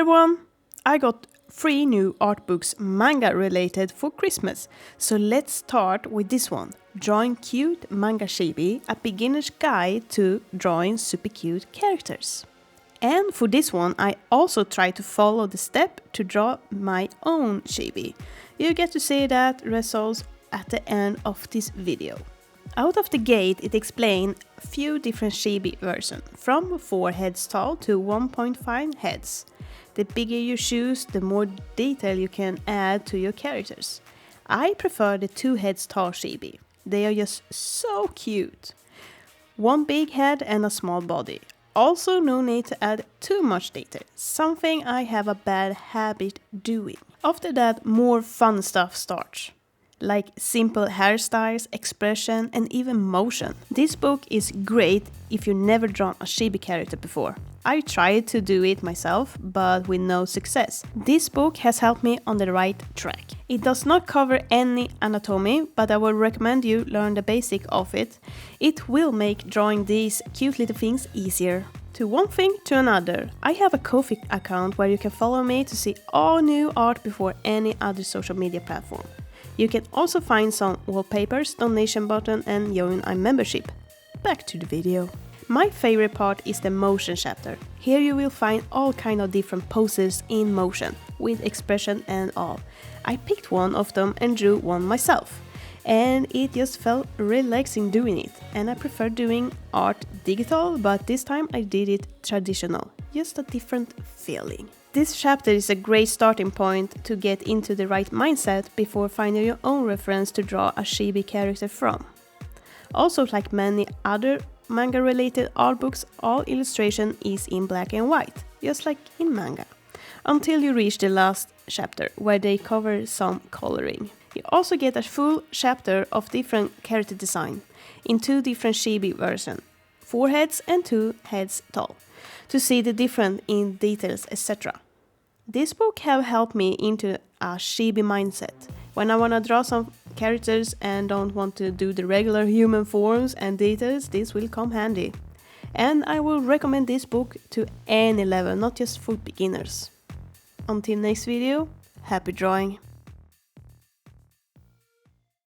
everyone! I got 3 new art books manga related for Christmas, so let's start with this one, Drawing Cute Manga Chibi, a beginner's guide to drawing super cute characters. And for this one I also try to follow the step to draw my own chibi. You get to see that results at the end of this video. Out of the gate it explains a few different chibi versions, from 4 heads tall to 1.5 heads. The bigger you choose, the more detail you can add to your characters. I prefer the 2 heads tall chibi. They are just so cute. 1 big head and a small body. Also no need to add too much detail, something I have a bad habit doing. After that more fun stuff starts, like simple hairstyles, expression and even motion. This book is great if you've never drawn a chibi character before. I tried to do it myself, but with no success. This book has helped me on the right track. It does not cover any anatomy, but I will recommend you learn the basic of it. It will make drawing these cute little things easier. To one thing to another, I have a Ko-fi account where you can follow me to see all new art before any other social media platform. You can also find some wallpapers, donation button and join a membership. Back to the video. My favorite part is the motion chapter. Here you will find all kind of different poses in motion, with expression and all. I picked one of them and drew one myself. And it just felt relaxing doing it. And I prefer doing art digital, but this time I did it traditional. Just a different feeling. This chapter is a great starting point to get into the right mindset before finding your own reference to draw a chibi character from. Also, like many other manga-related art books, all illustration is in black and white, just like in manga, until you reach the last chapter, where they cover some coloring. You also get a full chapter of different character design, in 2 different chibi versions, 4 heads and 2 heads tall, to see the difference in details, etc. This book have helped me into a chibi mindset. When I wanna draw some characters and don't want to do the regular human forms and details, this will come handy. And I will recommend this book to any level, not just for beginners. Until next video, happy drawing!